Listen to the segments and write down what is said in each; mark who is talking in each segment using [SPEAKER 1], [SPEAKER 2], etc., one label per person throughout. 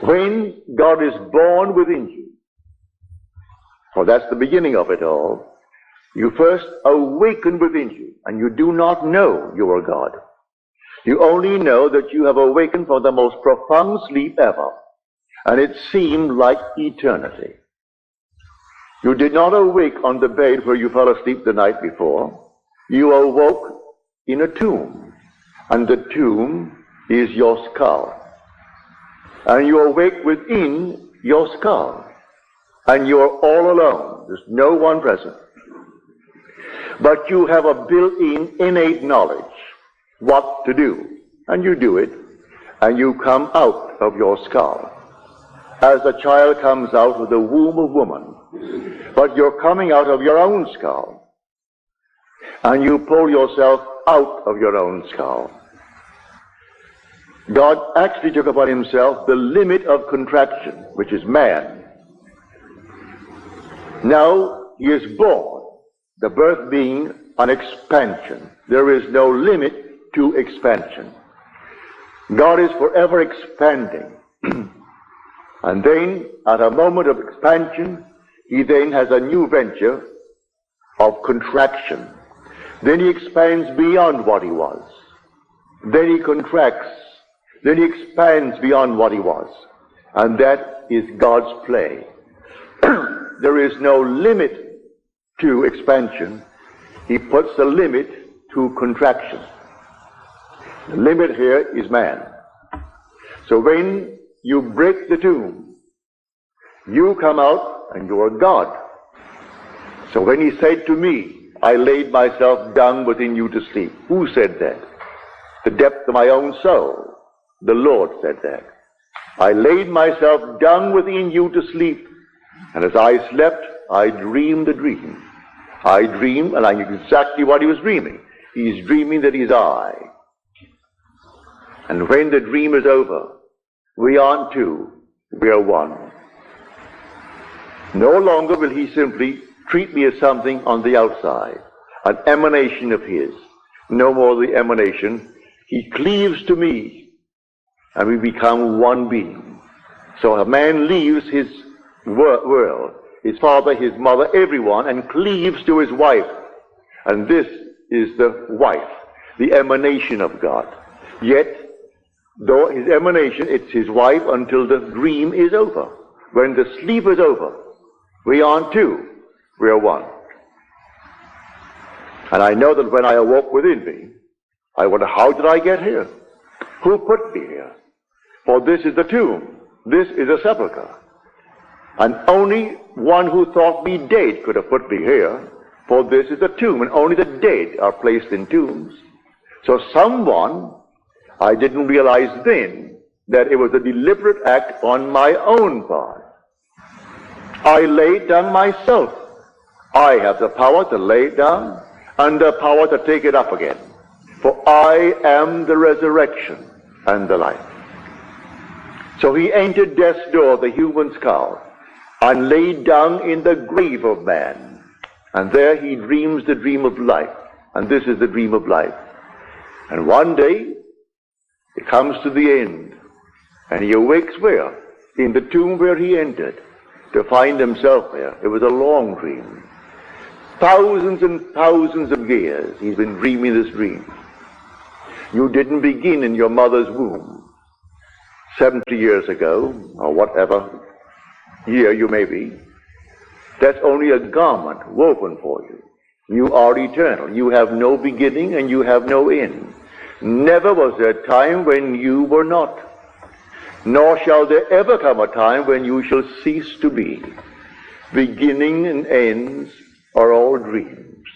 [SPEAKER 1] When God is born within you, for that's the beginning of it all, you first awaken within you, and you do not know you are God. You only know that you have awakened from the most profound sleep ever, and it seemed like eternity. You did not awake on the bed where you fell asleep the night before. You awoke in a tomb, and the tomb is your skull. And you awake within your skull, and you are all alone. There's no one present. But you have a built-in innate knowledge what to do, and you do it, and you come out of your skull as a child comes out of the womb of woman. But you're coming out of your own skull, and you pull yourself out of your own skull. God actually took upon himself the limit of contraction, which is man. Now he is born, the birth being an expansion. There is no limit to expansion. God is forever expanding. And then, at a moment of expansion, he then has a new venture of contraction. Then he expands beyond what he was. Then he contracts. Then he expands beyond what he was. And that is God's play. There is no limit to expansion. He puts a limit to contraction. The limit here is man. So when you break the tomb, you come out and you are God. So when he said to me, I laid myself down within you to sleep. Who said that? The depth of my own soul. The Lord said that. I laid myself down within you to sleep. And as I slept, I dreamed a dream. I dreamed, and I knew exactly what he was dreaming. He's dreaming that he's I. And when the dream is over, we aren't two, we are one. No longer will he simply treat me as something on the outside, an emanation of his. No more the emanation. He cleaves to me, and we become one being. So a man leaves his world, his father, his mother, everyone, and cleaves to his wife. And this is the wife, the emanation of God. Yet, though his emanation, it's his wife until the dream is over. When the sleep is over, we aren't two, we are one. And I know that when I awoke within me, I wonder, how did I get here? Who put me here? For this is the tomb. This is a sepulchre. And only one who thought me dead could have put me here. For this is a tomb, and only the dead are placed in tombs. So someone, I didn't realize then that it was a deliberate act on my own part. I laid down myself. I have the power to lay it down and the power to take it up again. For I am the resurrection and the life. So he entered death's door, the human skull, and laid down in the grave of man. And there he dreams the dream of life. And this is the dream of life. And one day, it comes to the end, and he awakes where? In the tomb where he entered, to find himself there. It was a long dream. Thousands and thousands of years he's been dreaming this dream. You didn't begin in your mother's womb 70 years ago, or whatever year you may be. That's only a garment woven for you. You are eternal. You have no beginning and you have no end. Never was there a time when you were not, nor shall there ever come a time when you shall cease to be. Beginning and ends are all dreams.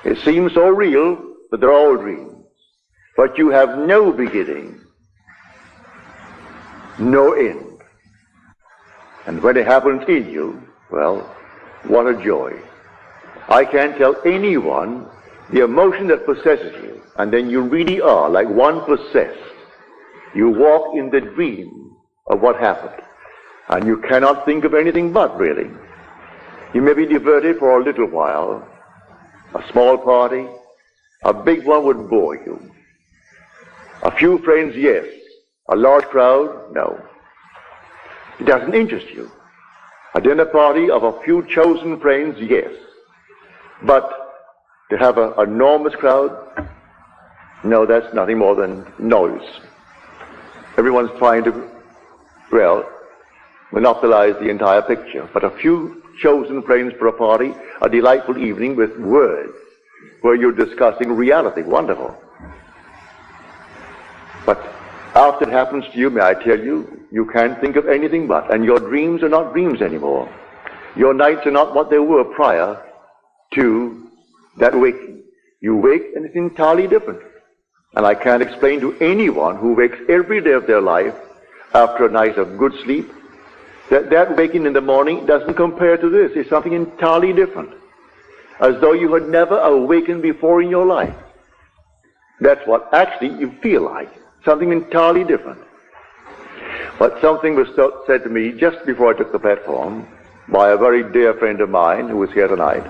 [SPEAKER 1] It seems so real, but they're all dreams. But you have no beginning, no end. And when it happens in you, well, what a joy. I can't tell anyone the emotion that possesses you, and then you really are like one possessed. You walk in the dream of what happened, and you cannot think of anything but, really. You may be diverted for a little while. A small party, a big one would bore you. A few friends, yes. A large crowd, no. It doesn't interest you. A dinner party of a few chosen friends, yes. But to have an enormous crowd, no, that's nothing more than noise. Everyone's trying to, well, monopolize the entire picture. But a few chosen friends for a party, a delightful evening with words, where you're discussing reality, wonderful. But after it happens to you, may I tell you, you can't think of anything but, and your dreams are not dreams anymore. Your nights are not what they were prior to that waking. You wake and it's entirely different. And I can't explain to anyone who wakes every day of their life after a night of good sleep that waking in the morning doesn't compare to this. It's something entirely different. As though you had never awakened before in your life. That's what actually you feel like. Something entirely different. But something was said to me just before I took the platform by a very dear friend of mine who was here tonight.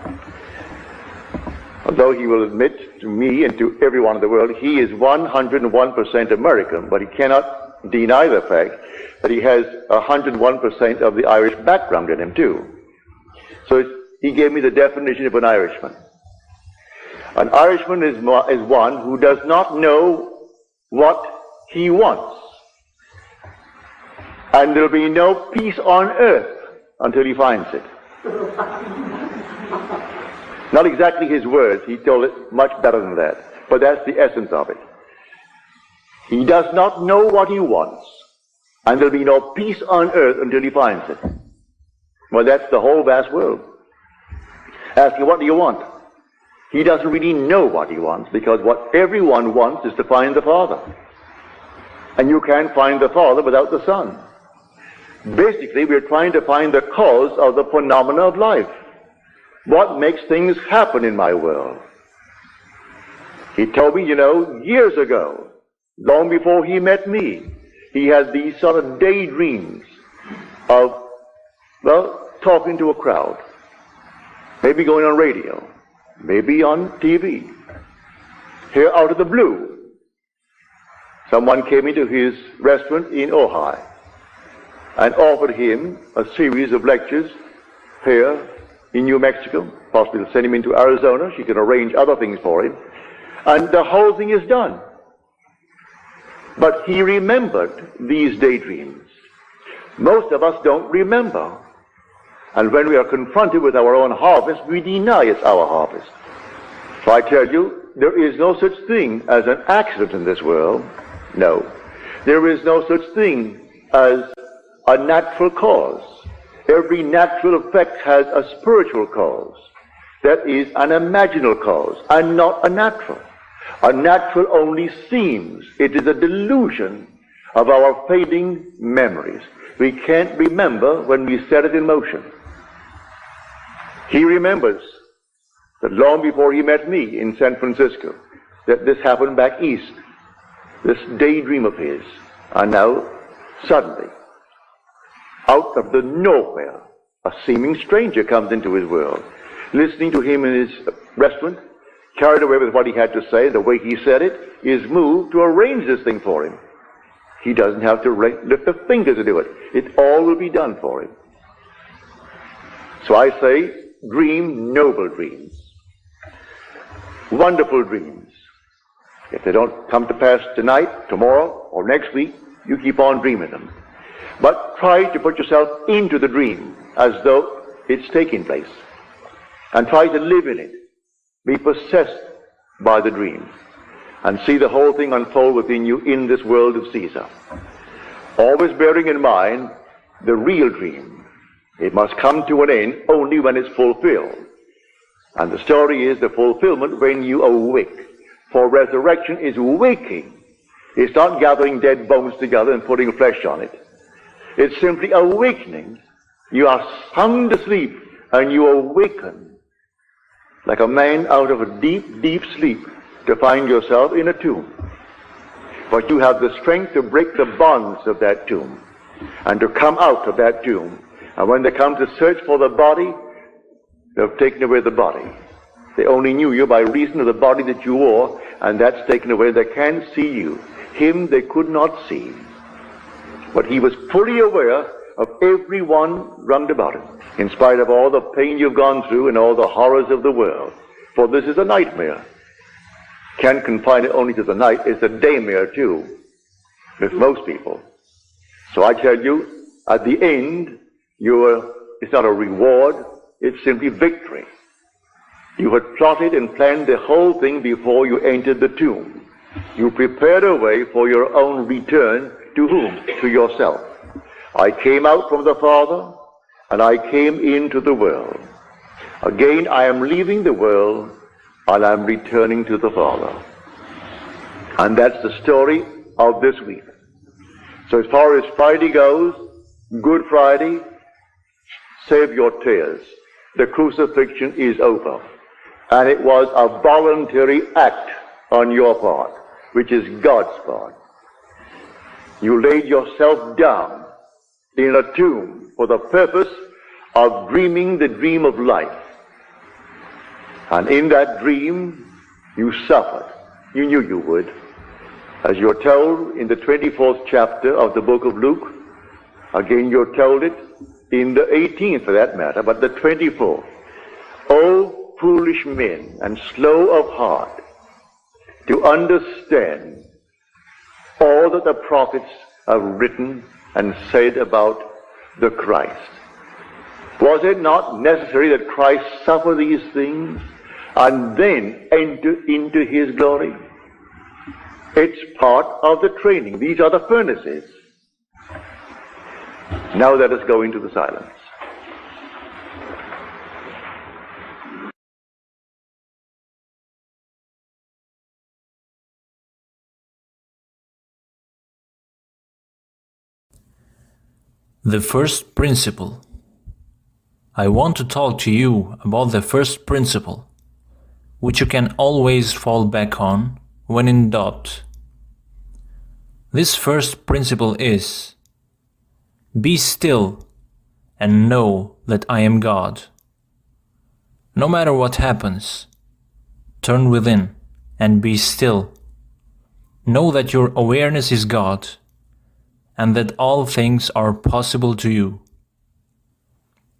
[SPEAKER 1] Although he will admit to me and to everyone in the world, he is 101% American, but he cannot deny the fact that he has 101% of the Irish background in him too. So he gave me the definition of an Irishman. An Irishman is one who does not know what he wants. And there'll be no peace on earth until he finds it. Not exactly his words, he told it much better than that. But that's the essence of it. He does not know what he wants, and there'll be no peace on earth until he finds it. Well, that's the whole vast world. Ask him, what do you want? He doesn't really know what he wants, because what everyone wants is to find the Father. And you can't find the Father without the Son. Basically, we're trying to find the cause of the phenomena of life. What makes things happen in my world? He told me, years ago, long before he met me, he had these sort of daydreams of, talking to a crowd. Maybe going on radio. Maybe on TV. Here out of the blue, someone came into his restaurant in Ojai and offered him a series of lectures here in New Mexico. Possibly to send him into Arizona. She can arrange other things for him. And the whole thing is done. But he remembered these daydreams. Most of us don't remember. And when we are confronted with our own harvest, we deny it's our harvest. So I tell you, there is no such thing as an accident in this world. No. There is no such thing as a natural cause. Every natural effect has a spiritual cause. That is an imaginal cause, and not a natural. A natural only seems. It is a delusion of our fading memories. We can't remember when we set it in motion. He remembers that long before he met me in San Francisco, that this happened back east, this daydream of his. And now, suddenly, out of the nowhere, a seeming stranger comes into his world, listening to him in his restaurant, carried away with what he had to say, the way he said it, is moved to arrange this thing for him. He doesn't have to lift a finger to do it. It all will be done for him. So I say, dream noble dreams. Wonderful dreams. If they don't come to pass tonight, tomorrow, or next week, you keep on dreaming them. But try to put yourself into the dream as though it's taking place. And try to live in it. Be possessed by the dream. And see the whole thing unfold within you in this world of Caesar. Always bearing in mind the real dream. It must come to an end only when it's fulfilled. And the story is the fulfillment when you awake. For resurrection is waking. It's not gathering dead bones together and putting flesh on it. It's simply awakening. You are sung to sleep and you awaken like a man out of a deep, deep sleep to find yourself in a tomb. But you have the strength to break the bonds of that tomb and to come out of that tomb. And when they come to search for the body, they've taken away the body. They only knew you by reason of the body that you wore, and that's taken away. They can't see you. Him they could not see. But he was fully aware of everyone round about it, in spite of all the pain you've gone through and all the horrors of the world. For this is a nightmare. Can't confine it only to the night, it's a daymare too, with most people. So I tell you, at the end, it's not a reward, it's simply victory. You had plotted and planned the whole thing before you entered the tomb. You prepared a way for your own return to whom? To yourself. I came out from the Father, and I came into the world. Again, I am leaving the world, and I am returning to the Father. And that's the story of this week. So as far as Friday goes, Good Friday, save your tears. The crucifixion is over. And it was a voluntary act on your part, which is God's part. You laid yourself down in a tomb for the purpose of dreaming the dream of life. And in that dream, you suffered. You knew you would. As you're told in the 24th chapter of the book of Luke, again you're told it in the 18th for that matter, but the 24th. O foolish men and slow of heart to understand all that the prophets have written and said about the Christ. Was it not necessary that Christ suffer these things and then enter into his glory? It's part of the training. These are the furnaces. Now let us go into the silence.
[SPEAKER 2] The first principle. I want to talk to you about the first principle, which you can always fall back on when in doubt. This first principle is: be still and know that I am God. No matter what happens, turn within and be still. Know that your awareness is God and that all things are possible to you.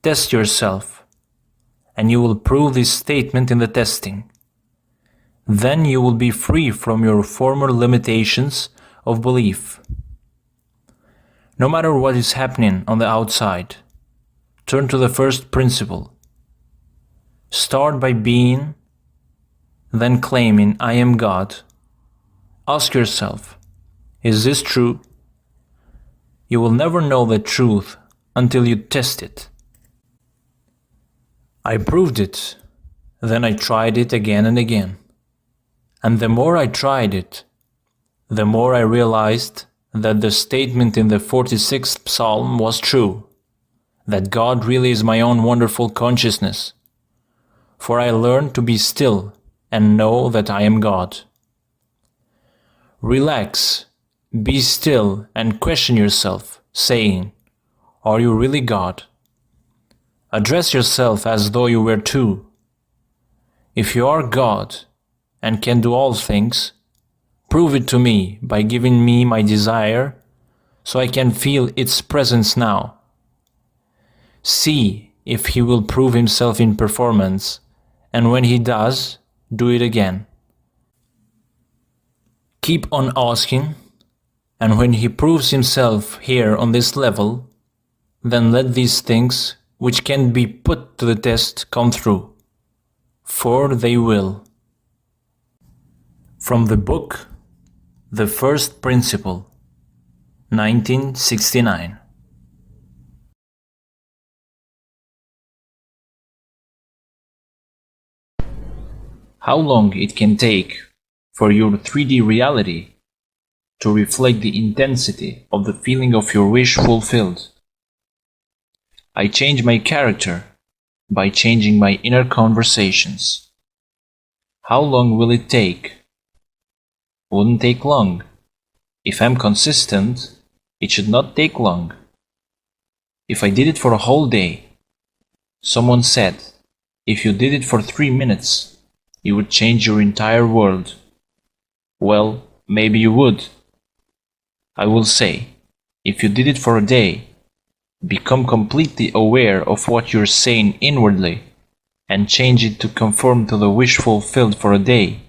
[SPEAKER 2] Test yourself, and you will prove this statement in the testing. Then you will be free from your former limitations of belief. No matter what is happening on the outside, turn to the first principle. Start by being, then claiming I am God. Ask yourself, is this true? You will never know the truth until you test it. I proved it, then I tried it again and again. And the more I tried it, the more I realized that the statement in the 46th Psalm was true, that God really is my own wonderful consciousness. For I learned to be still and know that I am God. Relax, be still and question yourself, saying, are you really God? Address yourself as though you were too. If you are God and can do all things, prove it to me by giving me my desire so I can feel its presence now. See if he will prove himself in performance, and when he does, do it again. Keep on asking, and when he proves himself here on this level, then let these things which can be put to the test come through, for they will. From the book The First Principle, 1969. How long it can take for your 3D reality to reflect the intensity of the feeling of your wish fulfilled. I change my character by changing my inner conversations. How long will it take? Wouldn't take long. If I'm consistent, it should not take long. If I did it for a whole day, someone said, if you did it for 3 minutes, you would change your entire world. Well, maybe you would. I will say, if you did it for a day, Become completely aware of what you're saying inwardly and change it to conform to the wish fulfilled for a day.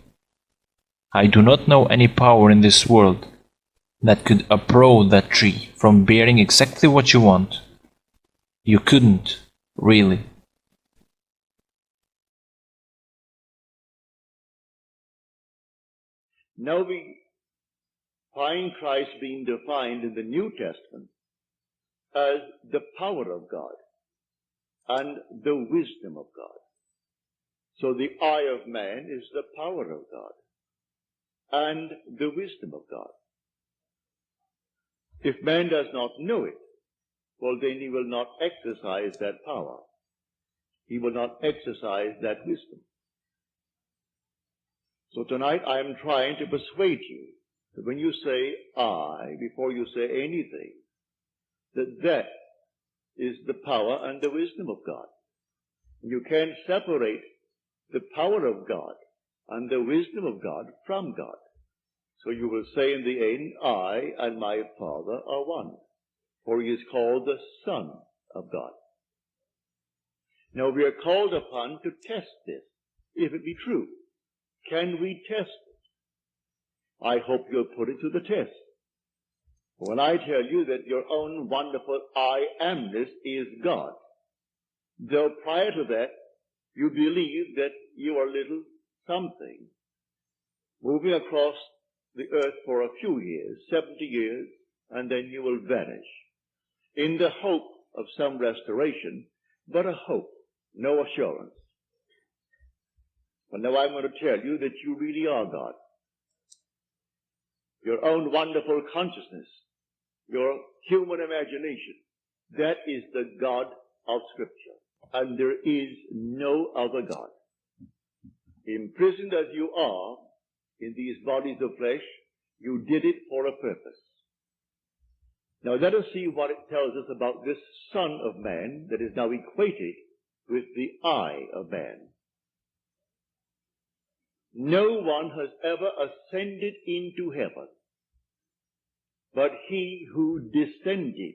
[SPEAKER 2] I do not know any power in this world that could uproot that tree from bearing exactly what you want. You couldn't, really.
[SPEAKER 1] Now we find Christ being defined in the New Testament as the power of God and the wisdom of God. So the eye of man is the power of God and the wisdom of God. If man does not know it, well, then he will not exercise that power. He will not exercise that wisdom. So tonight I am trying to persuade you that when you say I, before you say anything, that is the power and the wisdom of God. You can't separate the power of God and the wisdom of God from God. So you will say in the end, I and my Father are one, for he is called the Son of God. Now we are called upon to test this, if it be true. Can we test it? I hope you'll put it to the test. When I tell you that your own wonderful I amness is God, though prior to that you believe that you are little something, moving across the earth for a few years, 70 years, and then you will vanish, in the hope of some restoration, but a hope, no assurance. But now I'm going to tell you that you really are God. Your own wonderful consciousness, your human imagination, that is the God of Scripture. And there is no other God. Imprisoned as you are in these bodies of flesh, you did it for a purpose. Now let us see what it tells us about this Son of Man that is now equated with the I of man. No one has ever ascended into heaven but he who descended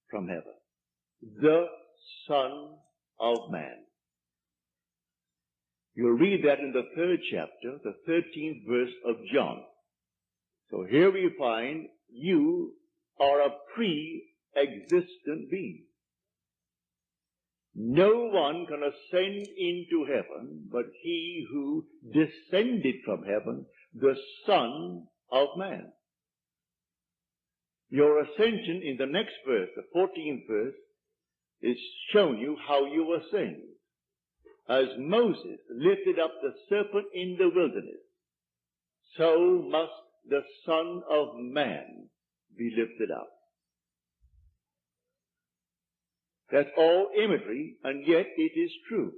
[SPEAKER 1] from heaven, the Son of Man. You'll read that in the 3rd chapter, the 13th verse of John. So here we find you are a pre-existent being. No one can ascend into heaven but he who descended from heaven, the Son of Man. Your ascension in the next verse, the 14th verse, is showing you how you ascend. As Moses lifted up the serpent in the wilderness, so must the Son of Man be lifted up. That's all imagery, and yet it is true.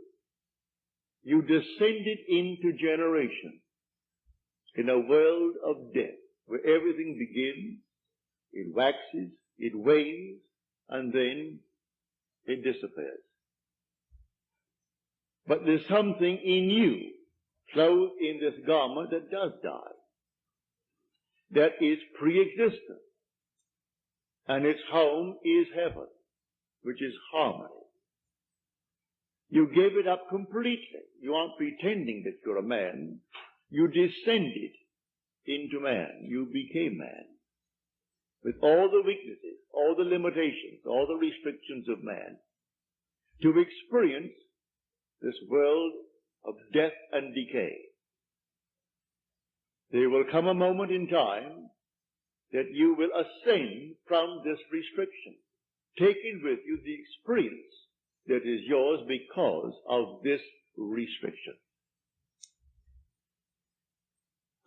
[SPEAKER 1] You descended into generation in a world of death, where everything begins, it waxes, it wanes, and then it disappears. But there's something in you, clothed in this garment, that does die. That is pre-existent. And its home is heaven, which is harmony. You gave it up completely. You aren't pretending that you're a man. You descended into man. You became man. With all the weaknesses, all the limitations, all the restrictions of man, to experience this world of death and decay. There will come a moment in time that you will ascend from this restriction, taking with you the experience that is yours because of this restriction.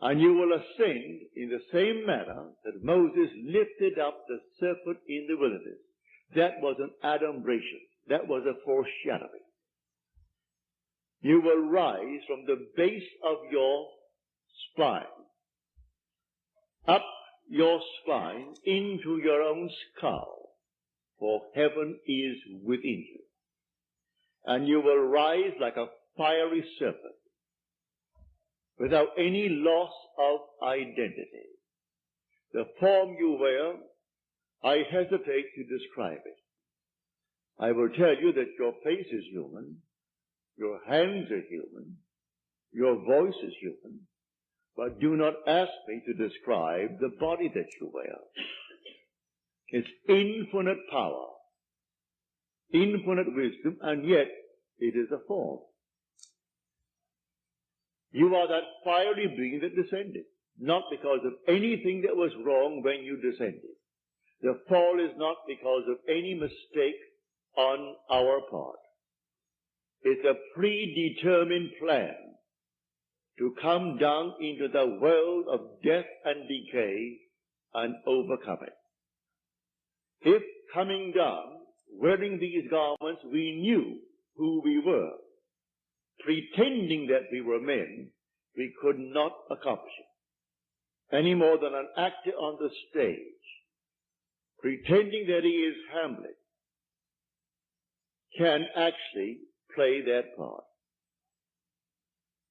[SPEAKER 1] And you will ascend in the same manner that Moses lifted up the serpent in the wilderness. That was an adumbration. That was a foreshadowing. You will rise from the base of your spine, up your spine into your own skull, for heaven is within you. And you will rise like a fiery serpent, without any loss of identity. The form you wear, I hesitate to describe it. I will tell you that your face is human, your hands are human, your voice is human, but do not ask me to describe the body that you wear. It's infinite power, infinite wisdom, and yet it is a form. You are that fiery being that descended, not because of anything that was wrong when you descended. The fall is not because of any mistake on our part. It's a predetermined plan to come down into the world of death and decay and overcome it. If coming down, wearing these garments, we knew who we were, pretending that we were men, we could not accomplish it. Any more than an actor on the stage, pretending that he is Hamlet, can actually play that part.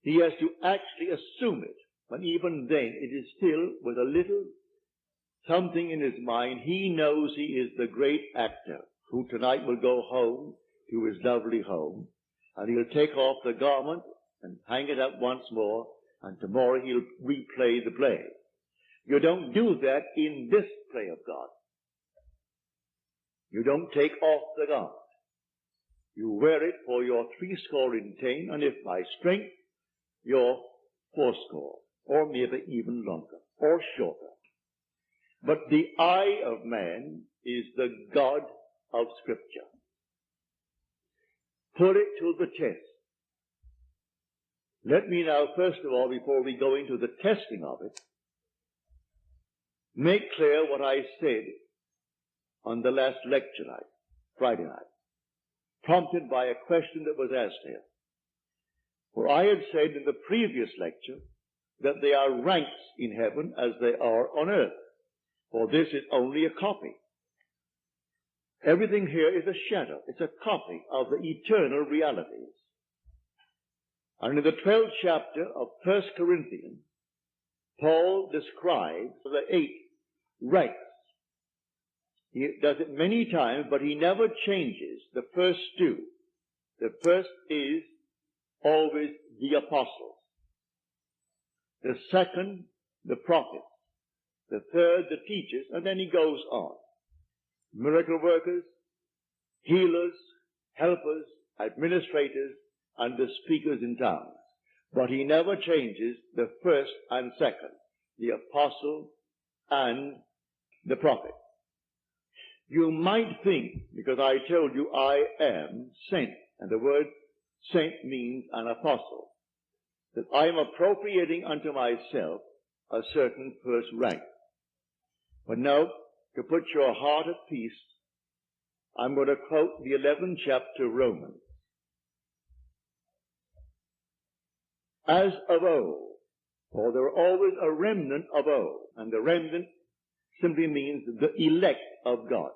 [SPEAKER 1] He has to actually assume it, but even then it is still with a little something in his mind. He knows he is the great actor who tonight will go home to his lovely home, and he'll take off the garment and hang it up once more, and tomorrow he'll replay the play. You don't do that in this play of God. You don't take off the garment. You wear it for your 80, and if by strength, your 80, or maybe even longer, or shorter. But the eye of man is the God of Scripture. Put it to the test. Let me now, first of all, before we go into the testing of it, make clear what I said on the last lecture night, Friday night, prompted by a question that was asked here. For I had said in the previous lecture that there are ranks in heaven as they are on earth, for this is only a copy. Everything here is a shadow. It's a copy of the eternal realities. And in the 12th chapter of 1 Corinthians, Paul describes the 8 ranks. He does it many times, but he never changes the first 2. The first is always the apostles. The second, the prophets. The third, the teachers, and then he goes on. Miracle workers, healers, helpers, administrators, and the speakers in tongues. But he never changes the first and second, the apostle and the prophet. You might think, because I told you I am sent, and the word sent means an apostle, that I am appropriating unto myself a certain first rank. But now, to put your heart at peace, I'm going to quote the 11th chapter of Romans. As of old, for there are always a remnant of old, and the remnant simply means the elect of God.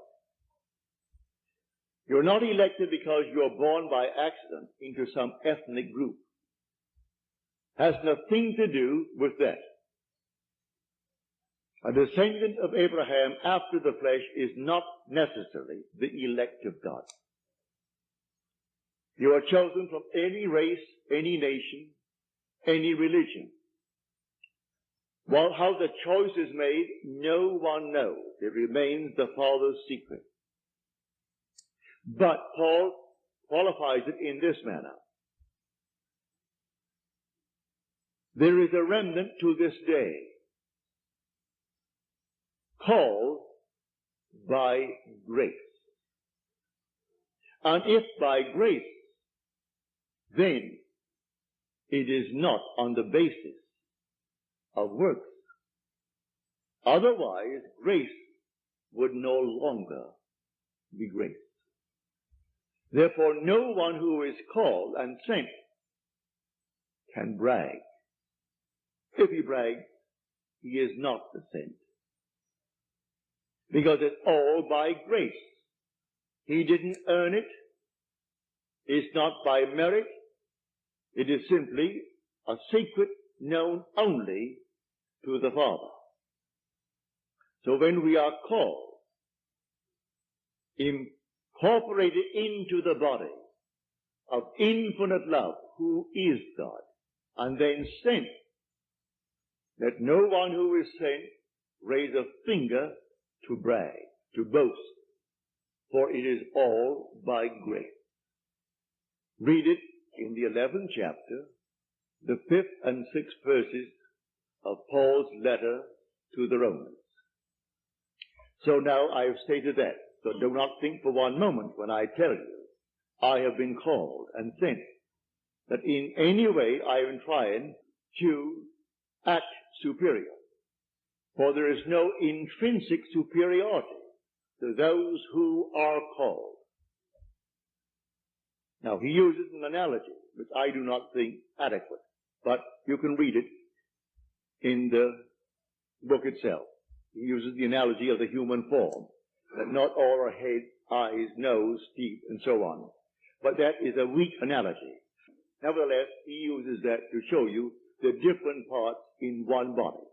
[SPEAKER 1] You're not elected because you're born by accident into some ethnic group. Has nothing to do with that. A descendant of Abraham after the flesh is not necessarily the elect of God. You are chosen from any race, any nation, any religion. Well, how the choice is made, no one knows. It remains the Father's secret. But Paul qualifies it in this manner. There is a remnant to this day, called by grace. And if by grace, then it is not on the basis of works. Otherwise, grace would no longer be grace. Therefore, no one who is called and sent can brag. If he brags, he is not the sent. Because it's all by grace. He didn't earn it. It's not by merit. It is simply a secret known only to the Father. So when we are called in incorporated into the body of infinite love, who is God, and then sent. Let no one who is sent raise a finger to brag, to boast, for it is all by grace. Read it in the 11th chapter, the 5th and 6th verses of Paul's letter to the Romans. So now I have stated that. So do not think for one moment when I tell you I have been called and sent that in any way I am trying to act superior. For there is no intrinsic superiority to those who are called. Now he uses an analogy which I do not think adequate, but you can read it in the book itself. He uses the analogy of the human form, that not all are head, eyes, nose, teeth, and so on. But that is a weak analogy. Nevertheless, he uses that to show you the different parts in one body.